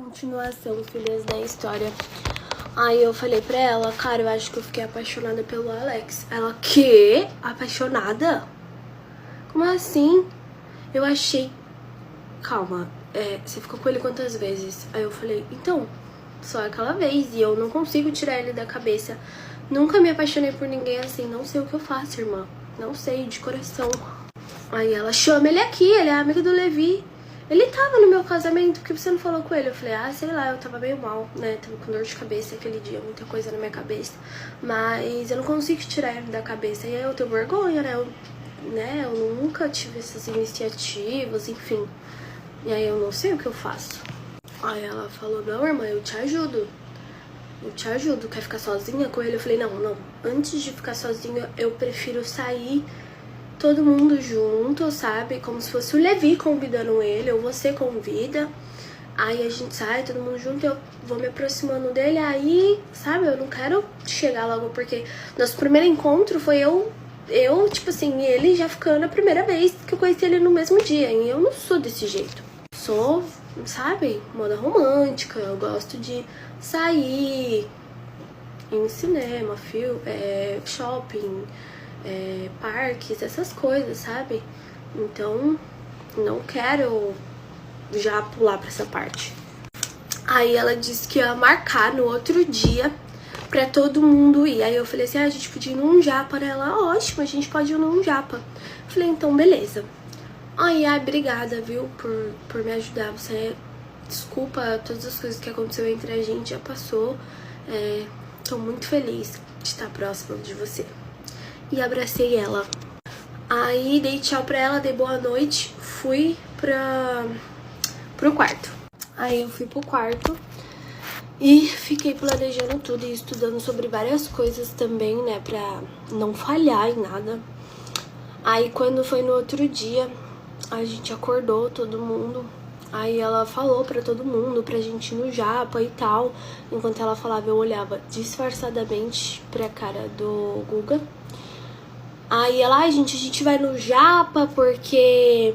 Continuação, filhas da história. Aí eu falei pra ela, cara, eu acho que eu fiquei apaixonada pelo Alex. Ela, quê? Apaixonada? Como assim? Eu achei... Calma, você ficou com ele quantas vezes? Aí eu falei, então, só aquela vez. E eu não consigo tirar ele da cabeça. Nunca me apaixonei por ninguém assim. Não sei o que eu faço, irmã. Não sei, de coração. Aí ela, chama ele aqui, ele é amigo do Levi. Ele tava no meu casamento, por que você não falou com ele? Eu falei, sei lá, eu tava meio mal, né? Tava com dor de cabeça aquele dia, muita coisa na minha cabeça. Mas eu não consigo tirar ele da cabeça. E aí eu tenho vergonha, né? Eu nunca tive essas iniciativas, enfim. E aí eu não sei o que eu faço. Aí ela falou, não, irmã, eu te ajudo. Eu te ajudo, quer ficar sozinha com ele? Eu falei, não. Antes de ficar sozinha, eu prefiro sair todo mundo junto, sabe? Como se fosse o Levi convidando ele, ou você convida. Aí a gente sai, todo mundo junto, eu vou me aproximando dele. Aí, sabe, eu não quero chegar logo, porque nosso primeiro encontro foi eu tipo assim, ele já ficando a primeira vez que eu conheci ele no mesmo dia. E eu não sou desse jeito. Sou, sabe, moda romântica, eu gosto de sair em cinema, filme, shopping, parques, essas coisas, sabe? Então, não quero já pular pra essa parte. Aí ela disse que ia marcar no outro dia pra todo mundo ir. Aí eu falei assim, a gente podia ir num japa, né? Ela, ótimo, a gente pode ir num japa. Eu falei, então, beleza. Aí, obrigada, viu, por me ajudar. Desculpa todas as coisas que aconteceu entre a gente, já passou. Tô muito feliz de estar próxima de você. E abracei ela. Aí dei tchau pra ela, dei boa noite, fui pro quarto. Aí eu fui pro quarto e fiquei planejando tudo e estudando sobre várias coisas também, né, pra não falhar em nada. Aí quando foi no outro dia, a gente acordou todo mundo. Aí ela falou pra todo mundo pra gente ir no japa e tal. Enquanto ela falava, eu olhava disfarçadamente pra cara do Guga. Aí ela, gente, a gente vai no japa porque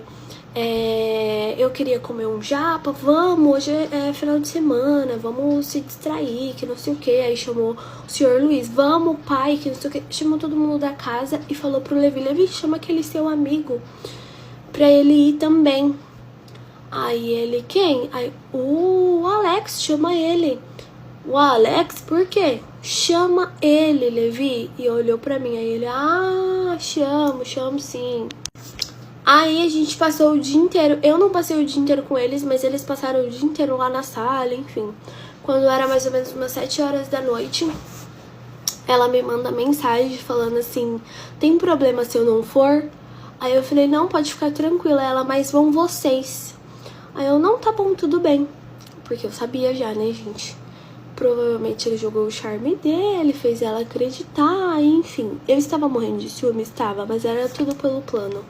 eu queria comer um japa, vamos, hoje é final de semana, vamos se distrair, que não sei o que. Aí chamou o senhor Luiz, vamos, pai, que não sei o que. Chamou todo mundo da casa e falou pro Levi, chama aquele seu amigo pra ele ir também. Aí ele, quem? Aí, o Alex, chama ele. O Alex, por quê? Chama ele, Levi. E olhou pra mim, aí ele, chamo sim. Aí a gente passou o dia inteiro, eu não passei o dia inteiro com eles, mas eles passaram o dia inteiro lá na sala, enfim. Quando era mais ou menos umas 7 horas da noite, ela me manda mensagem falando assim, tem problema se eu não for? Aí eu falei, não, pode ficar tranquila. Ela, mas vão vocês. Aí eu, não, tá bom, tudo bem. Porque eu sabia já, né, gente? Provavelmente ele jogou o charme dele, fez ela acreditar, enfim. Eu estava morrendo de ciúme, mas era tudo pelo plano.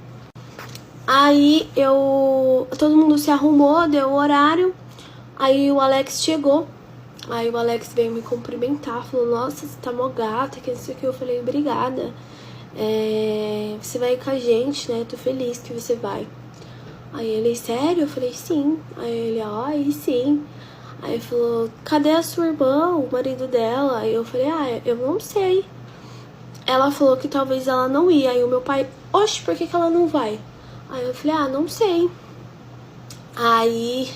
Aí todo mundo se arrumou, deu o horário. Aí o Alex chegou. Aí o Alex veio me cumprimentar, falou, nossa, você tá mó gata, que não sei o que. Eu falei, obrigada. Você vai com a gente, né? Tô feliz que você vai. Aí ele, sério? Eu falei, sim. Aí ele, aí sim. Aí ele falou, cadê a sua irmã, o marido dela? Aí eu falei, eu não sei. Ela falou que talvez ela não ia. Aí o meu pai, oxe, por que ela não vai? Aí eu falei, não sei. Aí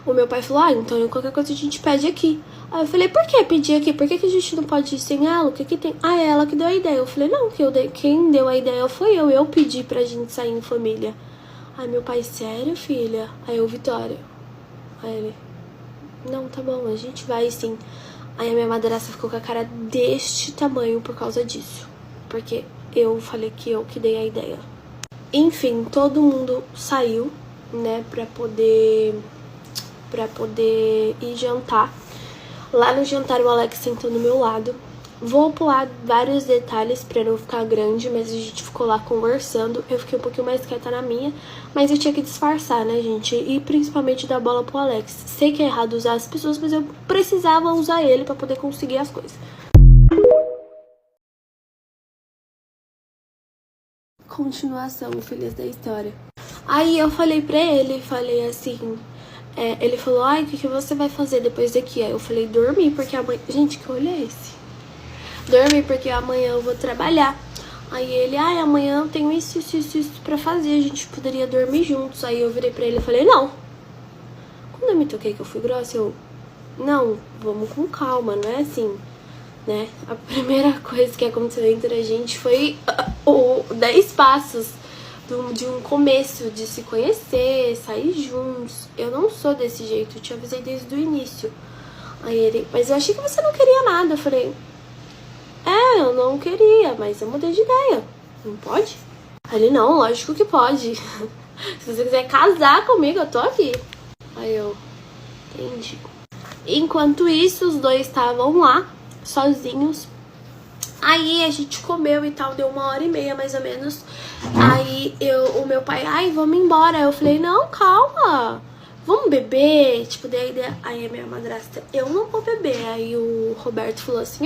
o meu pai falou, então qualquer coisa a gente pede aqui. Aí eu falei, por que pedir aqui? Por que a gente não pode ir sem ela? O que tem? É ela que deu a ideia. Eu falei, não, quem deu a ideia foi eu. Eu pedi pra gente sair em família. Aí meu pai, sério, filha? Aí eu, Vitória. Aí ele, não, tá bom, a gente vai sim. Aí a minha madrasta ficou com a cara deste tamanho por causa disso. Porque eu falei que eu que dei a ideia. Enfim, todo mundo saiu, né, pra poder ir jantar. Lá no jantar o Alex sentou do meu lado. Vou pular vários detalhes pra não ficar grande, mas a gente ficou lá conversando. Eu fiquei um pouquinho mais quieta na minha, mas eu tinha que disfarçar, né, gente? E principalmente dar bola pro Alex. Sei que é errado usar as pessoas, mas eu precisava usar ele pra poder conseguir as coisas. Continuação, filhas da história. Aí eu falei pra ele, falei assim, ele falou, ai, o que você vai fazer depois daqui? Aí eu falei, dormir, porque amanhã... Gente, que olho é esse? Dormir, porque amanhã eu vou trabalhar. Aí ele, ai, amanhã eu tenho isso pra fazer, a gente poderia dormir juntos. Aí eu virei pra ele e falei, não. Quando eu me toquei que eu fui grossa, eu... Não, vamos com calma, não é assim, né? A primeira coisa que aconteceu entre a gente foi 10 passos de um começo, de se conhecer, sair juntos. Eu não sou desse jeito, eu te avisei desde o início. Aí ele, mas eu achei que você não queria nada. Eu falei, eu não queria, mas eu mudei de ideia. Não pode? Aí ele, não, lógico que pode. Se você quiser casar comigo, eu tô aqui. Aí eu, entendi. Enquanto isso, os dois estavam lá, sozinhos. Aí a gente comeu e tal, deu 1h30 mais ou menos. Aí o meu pai, ai, vamos embora. Eu falei, não, calma, vamos beber. Tipo, aí a minha madrasta, eu não vou beber. Aí o Roberto falou assim,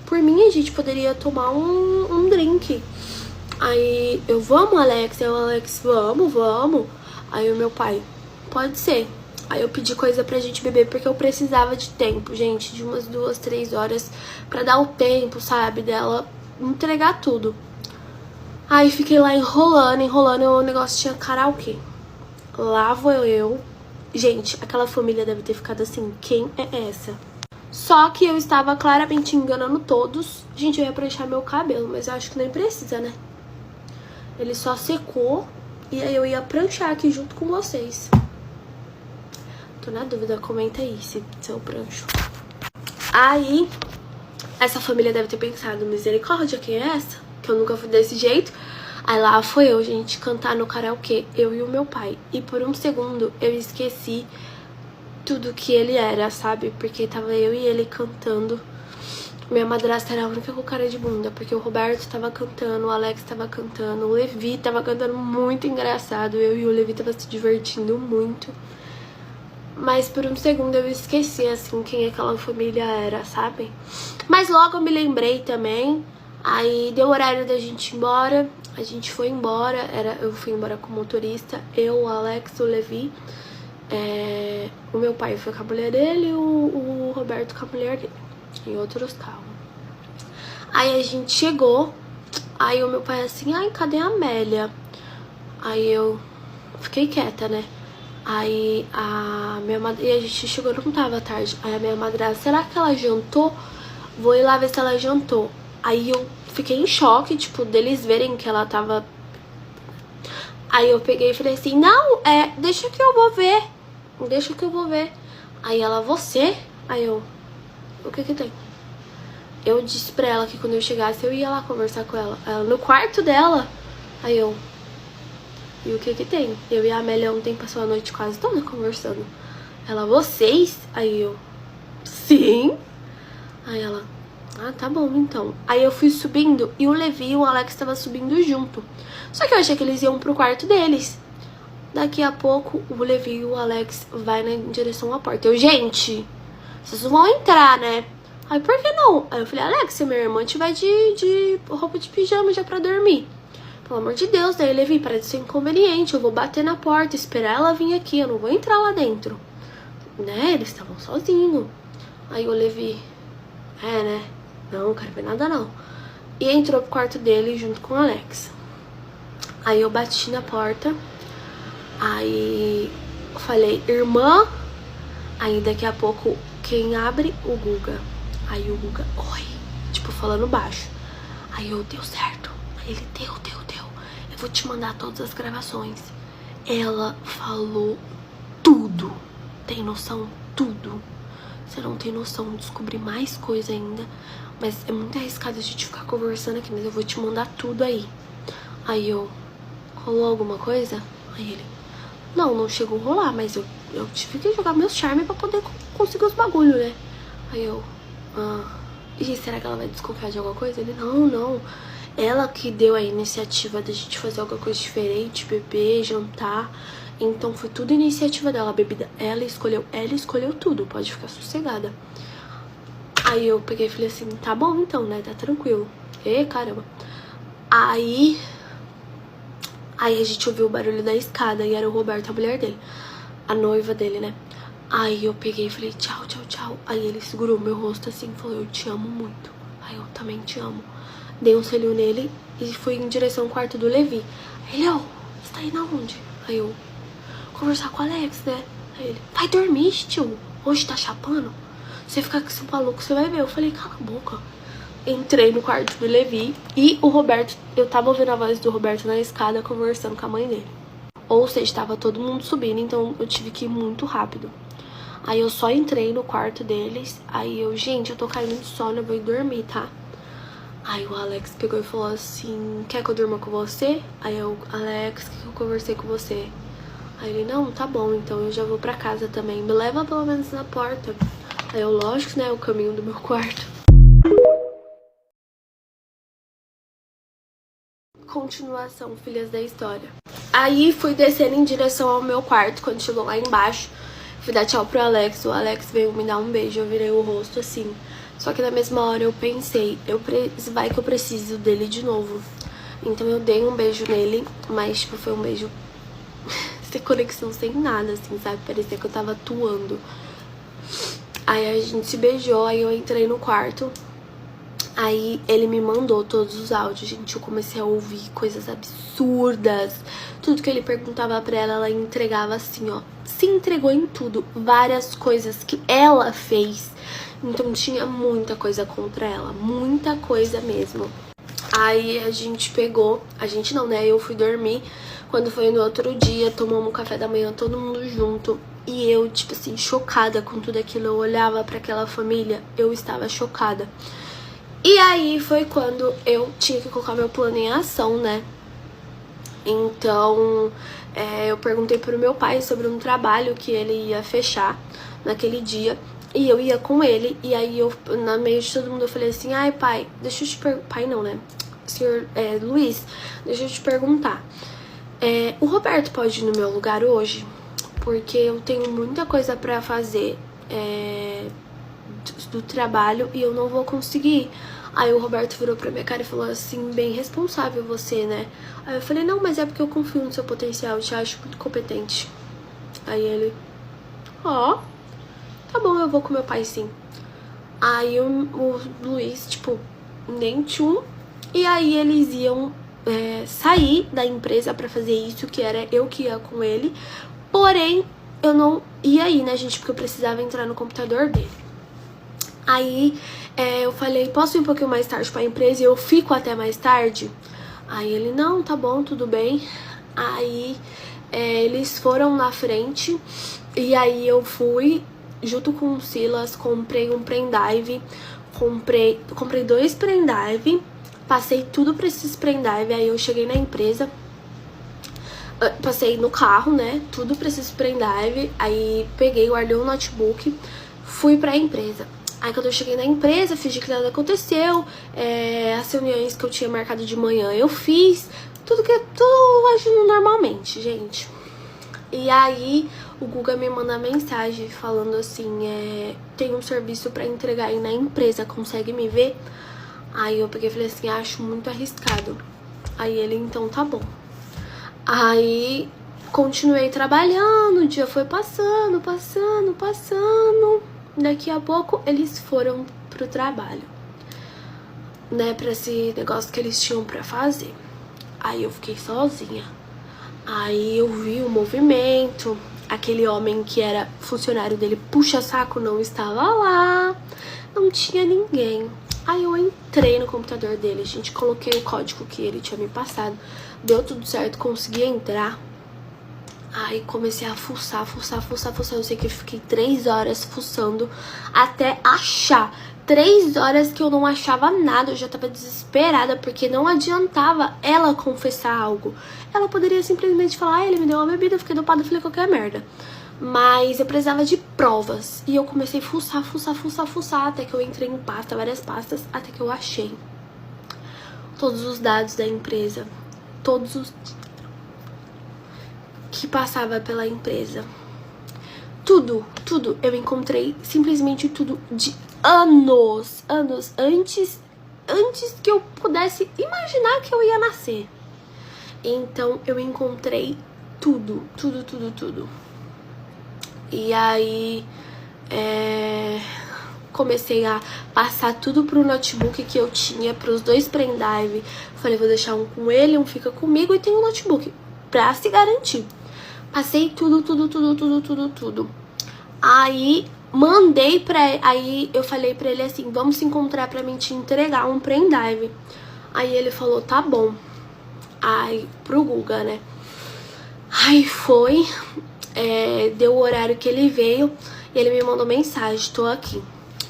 por mim a gente poderia tomar um drink. Aí eu, vamos, Alex? Aí o Alex, vamos. Aí o meu pai, pode ser. Aí eu pedi coisa pra gente beber porque eu precisava de tempo, gente, de umas 2, 3 horas pra dar o tempo, sabe, dela entregar tudo. Aí fiquei lá enrolando, e o negócio tinha karaokê. Lá vou eu. Gente, aquela família deve ter ficado assim, quem é essa? Só que eu estava claramente enganando todos. Gente, eu ia pranchar meu cabelo, mas eu acho que nem precisa, né? Ele só secou e aí eu ia pranchar aqui junto com vocês. Tô na dúvida, comenta aí se eu prancho. Aí, essa família deve ter pensado, misericórdia, quem é essa? Que eu nunca fui desse jeito. Aí lá foi eu, gente, cantar no karaokê, eu e o meu pai. E por um segundo eu esqueci tudo que ele era, sabe? Porque tava eu e ele cantando. Minha madrasta era a única com cara de bunda, porque o Roberto tava cantando, o Alex tava cantando, o Levi tava cantando muito engraçado. Eu e o Levi tava se divertindo muito. Mas por um segundo eu esqueci, assim, quem aquela família era, sabe? Mas logo eu me lembrei também. Aí deu horário da gente ir embora. A gente foi embora. Eu fui embora com o motorista. Eu, o Alex, o Levi. O meu pai foi com a mulher dele e o Roberto com a mulher dele. Em outros carros. Aí a gente chegou. Aí o meu pai assim, ai, cadê a Amélia? Aí eu fiquei quieta, né? Aí e a gente chegou, não tava tarde. Aí a minha madrasta, será que ela jantou? Vou ir lá ver se ela jantou. Aí eu fiquei em choque, tipo, deles verem que ela tava... Aí eu peguei e falei assim, não, deixa que eu vou ver. Deixa que eu vou ver. Aí ela, você? Aí eu, o que que tem? Eu disse pra ela que quando eu chegasse eu ia lá conversar com ela. Ela, no quarto dela. Aí eu... E o que que tem? Eu e a Amélia ontem passou a noite quase toda conversando. Ela, vocês? Aí eu, sim. Aí ela, tá bom então. Aí eu fui subindo e o Levi e o Alex estavam subindo junto. Só que eu achei que eles iam pro quarto deles. Daqui a pouco o Levi e o Alex vai em direção à porta. Eu, gente, vocês vão entrar, né? Aí, por que não? Aí eu falei, Alex, se minha irmã tiver de roupa de pijama já pra dormir. Pelo amor de Deus, daí Levi, para de ser inconveniente, eu vou bater na porta, esperar ela vir aqui, eu não vou entrar lá dentro. Né, eles estavam sozinhos. Aí o Levi, né, não quero ver nada não. E entrou pro quarto dele junto com o Alex. Aí eu bati na porta, aí eu falei, irmã. Aí daqui a pouco, quem abre? O Guga. Aí o Guga, oi, tipo falando baixo. Aí eu, deu certo. Aí ele, deu. Eu vou te mandar todas as gravações. Ela falou tudo. Tem noção? Tudo. Você não tem noção. Descobri mais coisa ainda. Mas é muito arriscado a gente ficar conversando aqui. Mas eu vou te mandar tudo aí. Aí eu, rolou alguma coisa? Aí ele, não chegou a rolar. Mas eu tive que jogar meu charme pra poder conseguir os bagulhos, né? Aí eu, e será que ela vai desconfiar de alguma coisa? Ele, não. Ela que deu a iniciativa da gente fazer alguma coisa diferente, beber, jantar. Então foi tudo iniciativa dela, a bebida. Ela escolheu tudo, pode ficar sossegada. Aí eu peguei e falei assim, tá bom então, né, tá tranquilo. Caramba. Aí a gente ouviu o barulho da escada e era o Roberto, a mulher dele. a noiva dele, né? Aí eu peguei e falei, tchau, tchau, tchau. Aí ele segurou meu rosto assim e falou, eu te amo muito. Aí eu também te amo. Dei um selinho nele e fui em direção ao quarto do Levi. Aí ele, você tá indo aonde? Aí eu, conversar com o Alex, né? Aí ele, vai dormir, tio. Hoje tá chapando? Você ficar com esse maluco, você vai ver. Eu falei, cala a boca. Entrei no quarto do Levi e o Roberto, eu tava ouvindo a voz do Roberto na escada conversando com a mãe dele. Ou seja, tava todo mundo subindo, então eu tive que ir muito rápido. Aí eu só entrei no quarto deles, aí eu, gente, eu tô caindo de sono, eu vou ir dormir, tá? Aí o Alex pegou e falou assim, quer que eu durma com você? Aí eu, Alex, que eu conversei com você? Aí ele, não, tá bom, então eu já vou pra casa também. Me leva pelo menos na porta. Aí eu, lógico, né, o caminho do meu quarto. Continuação, filhas da história. Aí fui descendo em direção ao meu quarto, quando chegou lá embaixo, fui dar tchau pro Alex, o Alex veio me dar um beijo, eu virei o rosto assim. Só que na mesma hora eu pensei, vai que eu preciso dele de novo. Então eu dei um beijo nele, mas tipo, foi um beijo sem conexão, sem nada, assim, sabe? Parecia que eu tava atuando. Aí a gente se beijou, aí eu entrei no quarto. Aí ele me mandou todos os áudios, gente, eu comecei a ouvir coisas absurdas. Tudo que ele perguntava pra ela, ela entregava assim, ó. Se entregou em tudo, várias coisas que ela fez. Então tinha muita coisa contra ela, muita coisa mesmo. Aí a gente pegou, a gente não, né, eu fui dormir. Quando foi no outro dia, tomamos um café da manhã todo mundo junto. E eu, tipo assim, chocada com tudo aquilo. Eu olhava pra aquela família, eu estava chocada. E aí foi quando eu tinha que colocar meu plano em ação, né? Então, eu perguntei pro meu pai sobre um trabalho que ele ia fechar naquele dia. E eu ia com ele. E aí eu, na meio de todo mundo, eu falei assim, ai pai, deixa eu te perguntar. Pai não, né? Senhor Luiz, deixa eu te perguntar. O Roberto pode ir no meu lugar hoje? Porque eu tenho muita coisa pra fazer do trabalho e eu não vou conseguir. Aí o Roberto virou pra minha cara e falou assim, bem responsável você, né? Aí eu falei, não, mas é porque eu confio no seu potencial, eu te acho muito competente. Aí ele, tá bom, eu vou com meu pai sim. Aí o Luiz, tipo, nem tchum. E aí eles iam sair da empresa pra fazer isso, que era eu que ia com ele. Porém, eu não ia ir, né, gente, porque eu precisava entrar no computador dele. Aí eu falei, posso ir um pouquinho mais tarde pra empresa e eu fico até mais tarde? Aí ele, não, tá bom, tudo bem. Aí eles foram na frente e aí eu fui, junto com o Silas, comprei um pendrive, comprei 2 pendrive, passei tudo pra esses pendrive, aí eu cheguei na empresa, passei no carro, né, tudo pra esses pendrive, aí peguei, guardei um notebook, fui pra empresa. Aí quando eu cheguei na empresa, fingi que nada aconteceu, as reuniões que eu tinha marcado de manhã eu fiz, tudo agindo normalmente, gente. E aí o Guga me manda mensagem falando assim, tem um serviço pra entregar aí na empresa, consegue me ver? Aí eu peguei e falei assim, acho muito arriscado. Aí ele, então tá bom. Aí continuei trabalhando, o dia foi passando. Daqui a pouco eles foram pro trabalho, né, pra esse negócio que eles tinham pra fazer. Aí eu fiquei sozinha. Aí eu vi o movimento, aquele homem que era funcionário dele, puxa-saco, não estava lá, não tinha ninguém. Aí eu entrei no computador dele, gente, coloquei o código que ele tinha me passado, deu tudo certo, consegui entrar. Aí comecei a fuçar. Eu sei que eu fiquei 3 horas fuçando até achar. 3 horas que eu não achava nada, eu já tava desesperada, porque não adiantava ela confessar algo. Ela poderia simplesmente falar, ele me deu uma bebida, eu fiquei dopada, falei qualquer merda. Mas eu precisava de provas. E eu comecei a fuçar, até que eu entrei em várias pastas, até que eu achei todos os dados da empresa. Todos os que passava pela empresa. Tudo. Eu encontrei simplesmente tudo de anos antes que eu pudesse imaginar que eu ia nascer. Então eu encontrei tudo. E aí comecei a passar tudo pro notebook que eu tinha, pros 2 pendrive. Falei, vou deixar um com ele, um fica comigo e tem um notebook, pra se garantir. Passei tudo. Aí mandei aí eu falei pra ele assim, vamos se encontrar pra mim te entregar um pendrive. Aí ele falou, tá bom. Aí, pro Guga, né? Aí foi, deu o horário que ele veio e ele me mandou mensagem, tô aqui.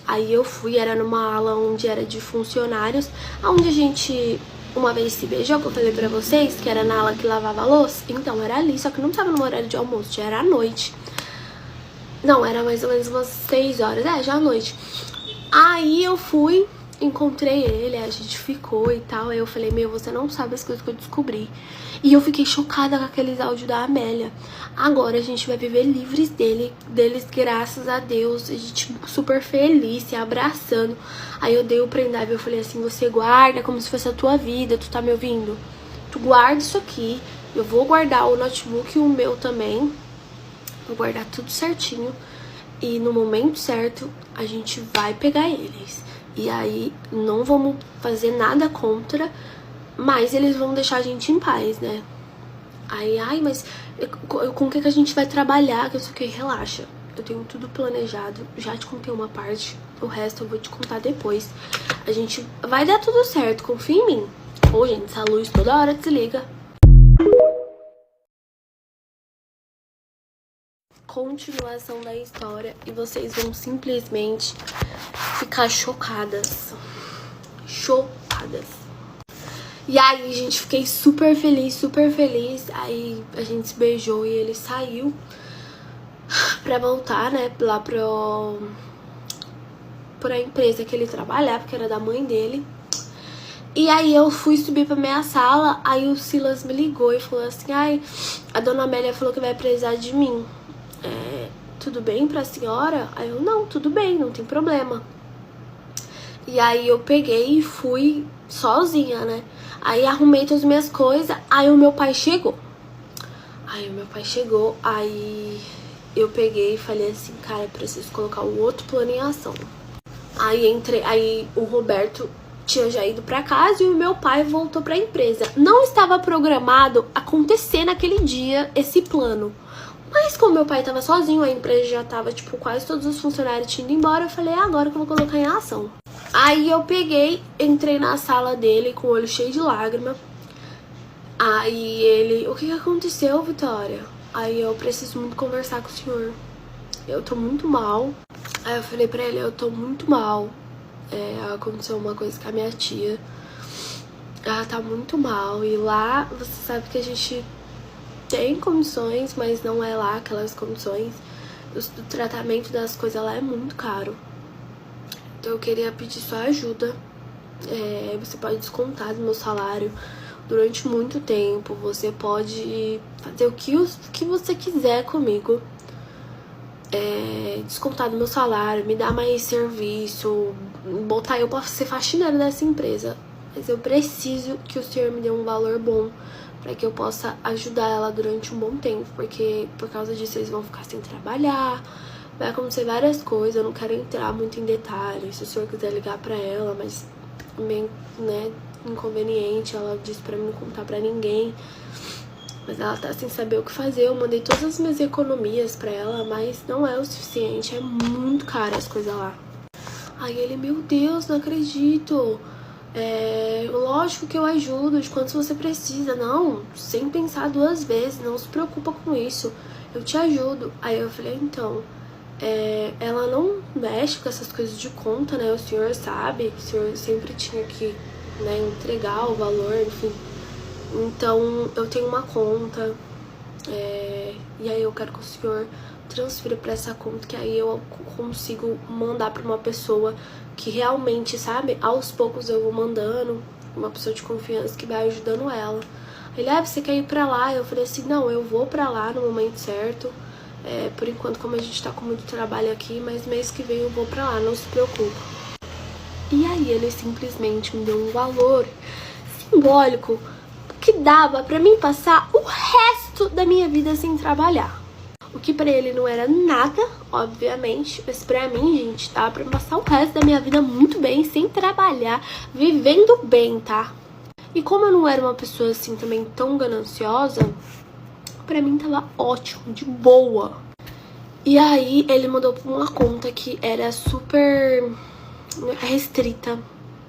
Aí eu fui, era numa ala onde era de funcionários, onde a gente uma vez se beijou, que eu falei pra vocês, que era na ala que lavava a louça. Então era ali, só que não tava no horário de almoço, já era à noite. Não, era mais ou menos umas 6 horas, já à noite. Aí eu fui, encontrei ele, a gente ficou e tal. Aí eu falei, meu, você não sabe as coisas que eu descobri. E eu fiquei chocada com aqueles áudios da Amélia. Agora a gente vai viver livres deles, graças a Deus. A gente super feliz, se abraçando. Aí eu dei o pendrive, eu falei assim, você guarda como se fosse a tua vida, tu tá me ouvindo? Tu guarda isso aqui, eu vou guardar o notebook e o meu também. Vou guardar tudo certinho. E no momento certo, a gente vai pegar eles. E aí, não vamos fazer nada contra, mas eles vão deixar a gente em paz, né? Aí, mas com o que a gente vai trabalhar? Que eu sei que relaxa. Eu tenho tudo planejado. Já te contei uma parte, o resto eu vou te contar depois. A gente vai dar tudo certo, confia em mim. Ô, gente, essa luz toda hora desliga. Continuação da história e vocês vão simplesmente ficar chocadas. E aí, gente, fiquei super feliz. Aí a gente se beijou e ele saiu pra voltar, né, lá pra empresa que ele trabalhava, porque era da mãe dele. E aí eu fui subir pra minha sala, aí o Silas me ligou e falou assim, a dona Amélia falou que vai precisar de mim. Tudo bem pra senhora? Aí eu, não, tudo bem, não tem problema. E aí eu peguei e fui sozinha, né? Aí arrumei todas as minhas coisas, aí o meu pai chegou. Aí eu peguei e falei assim, cara, preciso colocar o outro plano em ação. Aí o Roberto tinha já ido pra casa e o meu pai voltou pra empresa. Não estava programado acontecer naquele dia esse plano. Mas como meu pai tava sozinho, a empresa já tava, tipo, quase todos os funcionários indo embora, eu falei, agora que eu vou colocar em ação. Aí eu peguei, entrei na sala dele com o olho cheio de lágrima. Aí ele, o que aconteceu, Vitória? Aí eu preciso muito conversar com o senhor. Eu tô muito mal. Aí eu falei pra ele, eu tô muito mal. Aconteceu uma coisa com a minha tia. Ela tá muito mal. E lá, você sabe que a gente tem condições, mas não é lá aquelas condições. O tratamento das coisas lá é muito caro. Então eu queria pedir sua ajuda. Você pode descontar do meu salário durante muito tempo. Você pode fazer o que você quiser comigo. Descontar do meu salário, me dar mais serviço, botar eu pra ser faxineira dessa empresa. Mas eu preciso que o senhor me dê um valor bom pra que eu possa ajudar ela durante um bom tempo, porque por causa disso eles vão ficar sem trabalhar, vai acontecer várias coisas, eu não quero entrar muito em detalhes, se o senhor quiser ligar pra ela, mas bem, né, inconveniente, ela disse pra mim não contar pra ninguém, mas ela tá sem saber o que fazer, eu mandei todas as minhas economias pra ela, mas não é o suficiente, é muito caro as coisas lá. Aí ele, meu Deus, não acredito. Lógico que eu ajudo, de quanto você precisa. Não, sem pensar 2 vezes, não se preocupa com isso, eu te ajudo. Aí eu falei, então, ela não mexe com essas coisas de conta, né? O senhor sabe que o senhor sempre tinha que, né, entregar o valor, enfim. Então eu tenho uma conta, e aí eu quero que o senhor transfira pra essa conta, que aí eu consigo mandar pra uma pessoa que realmente, sabe, aos poucos eu vou mandando, uma pessoa de confiança que vai ajudando ela. Ele, você quer ir pra lá? Eu falei assim, não, eu vou pra lá no momento certo, por enquanto, como a gente tá com muito trabalho aqui, mas mês que vem eu vou pra lá, não se preocupa. E aí ele simplesmente me deu um valor simbólico que dava pra mim passar o resto da minha vida sem trabalhar. O que pra ele não era nada, obviamente, mas pra mim, gente, dá pra passar o resto da minha vida muito bem, sem trabalhar, vivendo bem, tá? E como eu não era uma pessoa assim também tão gananciosa, pra mim tava ótimo, de boa. E aí ele mandou pra uma conta que era super restrita.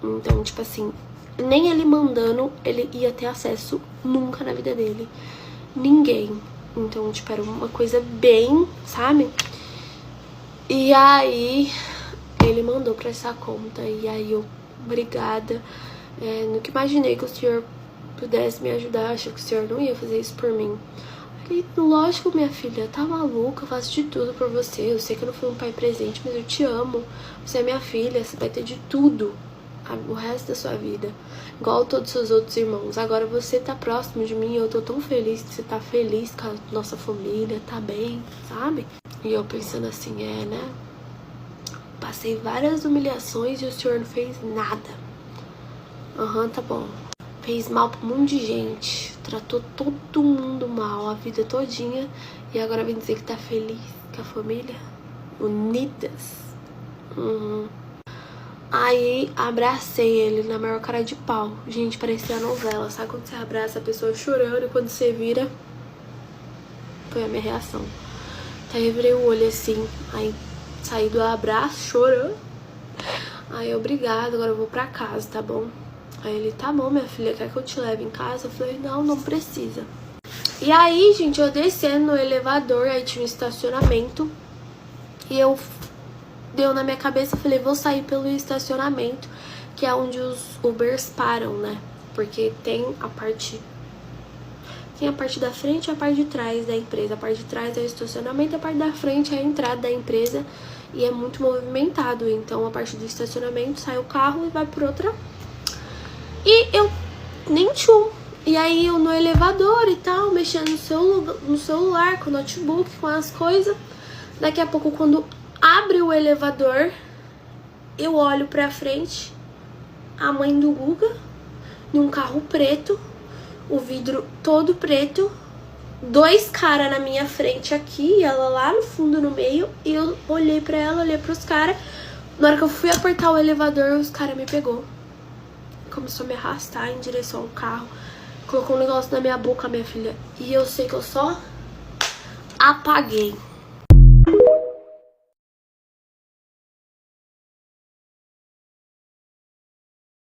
Então, tipo assim, nem ele mandando, ele ia ter acesso nunca na vida dele. Ninguém. Então, tipo, era uma coisa bem, sabe? E aí ele mandou pra essa conta. E aí eu, obrigada. Nunca imaginei que o senhor pudesse me ajudar. Achei que o senhor não ia fazer isso por mim. Falei, lógico, minha filha, tá maluca, eu faço de tudo por você. Eu sei que eu não fui um pai presente, mas eu te amo. Você é minha filha, você vai ter de tudo o resto da sua vida, igual todos os seus outros irmãos. Agora você tá próximo de mim, eu tô tão feliz que você tá feliz com a nossa família, tá bem, sabe? E eu pensando assim, né? Passei várias humilhações e o senhor não fez nada. Tá bom. Fez mal pra um monte de gente, tratou todo mundo mal a vida todinha e agora vem dizer que tá feliz com a família unidas. Aí abracei ele na maior cara de pau. Gente, parecia a novela. Sabe quando você abraça a pessoa chorando e quando você vira? Foi a minha reação. Aí eu virei o olho assim. Aí saí do abraço chorando. Aí obrigado, agora eu vou pra casa, tá bom? Aí ele, tá bom, minha filha, quer que eu te leve em casa? Eu falei, não precisa. E aí, gente, eu descendo no elevador, aí tinha um estacionamento. E eu deu na minha cabeça, falei, vou sair pelo estacionamento, que é onde os Ubers param, né? Porque tem a parte da frente e a parte de trás da empresa. A parte de trás é o estacionamento, a parte da frente é a entrada da empresa e é muito movimentado. Então a parte do estacionamento sai o carro e vai por outra. E eu nem tchum. E aí eu no elevador e tal, mexendo no celular, com o notebook, com as coisas. Daqui a pouco, quando abre o elevador, eu olho pra frente, a mãe do Guga, num carro preto, o vidro todo preto, 2 caras na minha frente aqui, e ela lá no fundo, no meio, e eu olhei pra ela, olhei pros caras. Na hora que eu fui apertar o elevador, os caras me pegou. Começou a me arrastar em direção ao carro, colocou um negócio na minha boca, minha filha, e eu sei que eu só apaguei.